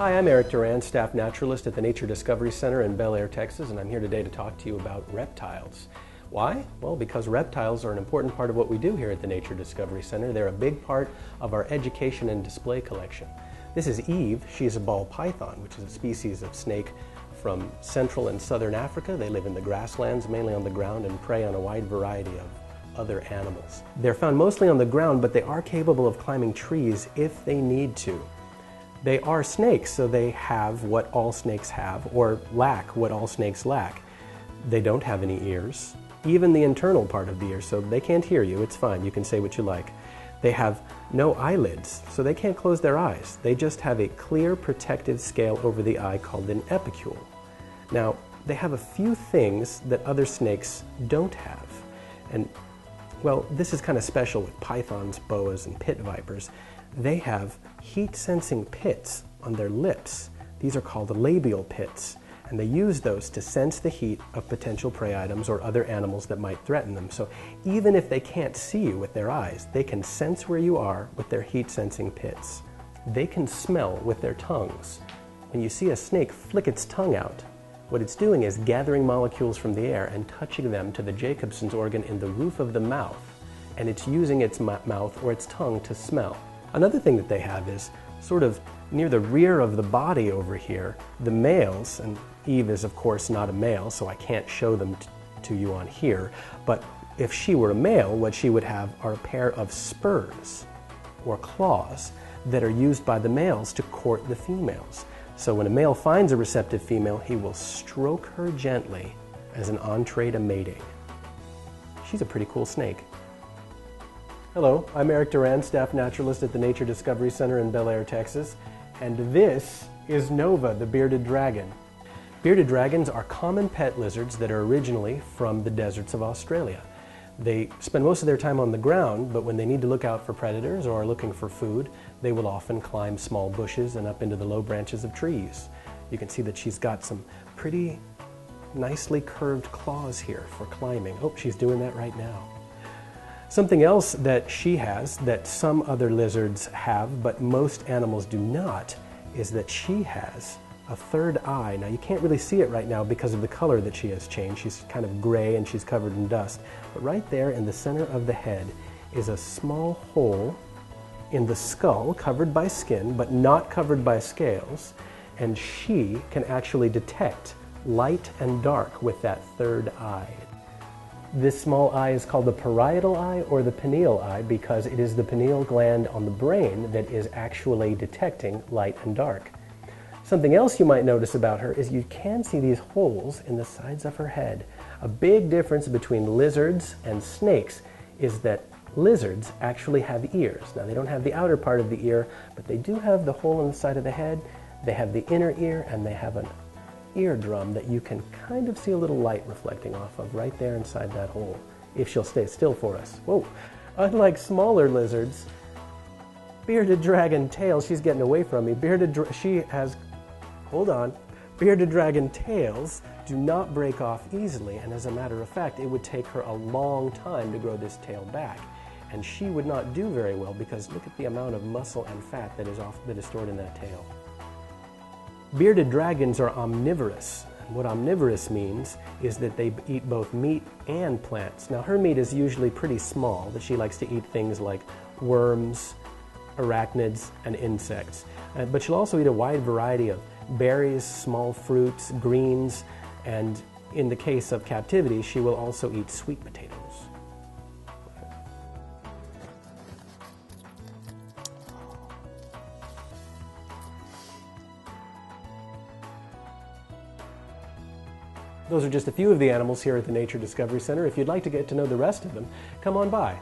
Hi, I'm Eric Duran, Staff Naturalist at the Nature Discovery Center in Bellaire, Texas, and I'm here today to talk to you about reptiles. Why? Well, because reptiles are an important part of what we do here at the Nature Discovery Center. They're a big part of our education and display collection. This is Eve. She's a ball python, which is a species of snake from Central and Southern Africa. They live in the grasslands, mainly on the ground, and prey on a wide variety of other animals. They're found mostly on the ground, but they are capable of climbing trees if they need to. They are snakes, so they have what all snakes have, or lack what all snakes lack. They don't have any ears, even the internal part of the ear, so they can't hear you. It's fine, you can say what you like. They have no eyelids, so they can't close their eyes. They just have a clear protective scale over the eye called an epicule. Now, they have a few things that other snakes don't have. And, well, this is kind of special with pythons, boas, and pit vipers. They have heat-sensing pits on their lips. These are called labial pits, and they use those to sense the heat of potential prey items or other animals that might threaten them. So even if they can't see you with their eyes, they can sense where you are with their heat-sensing pits. They can smell with their tongues. When you see a snake flick its tongue out, what it's doing is gathering molecules from the air and touching them to the Jacobson's organ in the roof of the mouth, and it's using its mouth or its tongue to smell. Another thing that they have is sort of near the rear of the body over here, the males, and Eve is of course not a male, so I can't show them to you on here, but if she were a male, what she would have are a pair of spurs or claws that are used by the males to court the females. So when a male finds a receptive female, he will stroke her gently as an entree to mating. She's a pretty cool snake. Hello, I'm Eric Duran, Staff Naturalist at the Nature Discovery Center in Bellaire, Texas, and this is Nova, the bearded dragon. Bearded dragons are common pet lizards that are originally from the deserts of Australia. They spend most of their time on the ground, but when they need to look out for predators or are looking for food, they will often climb small bushes and up into the low branches of trees. You can see that she's got some pretty nicely curved claws here for climbing. Oh, she's doing that right now. Something else that she has that some other lizards have, but most animals do not, is that she has a third eye. Now you can't really see it right now because of the color that she has changed. She's kind of gray and she's covered in dust. But right there in the center of the head is a small hole in the skull covered by skin but not covered by scales. And she can actually detect light and dark with that third eye. This small eye is called the parietal eye or the pineal eye because it is the pineal gland on the brain that is actually detecting light and dark. Something else you might notice about her is you can see these holes in the sides of her head. A big difference between lizards and snakes is that lizards actually have ears. Now they don't have the outer part of the ear, but they do have the hole in the side of the head. They have the inner ear and they have an eardrum that you can kind of see a little light reflecting off of right there inside that hole, if she'll stay still for us. Whoa! Unlike smaller lizards, bearded dragon tails, she's getting away from me. Bearded dragon tails do not break off easily, and as a matter of fact, it would take her a long time to grow this tail back. And she would not do very well because look at the amount of muscle and fat that is stored in that tail. Bearded dragons are omnivorous. And what omnivorous means is that they eat both meat and plants. Now her meat is usually pretty small, but she likes to eat things like worms, arachnids, and insects. But she'll also eat a wide variety of berries, small fruits, greens, and in the case of captivity, she will also eat sweet potatoes. Those are just a few of the animals here at the Nature Discovery Center. If you'd like to get to know the rest of them, come on by.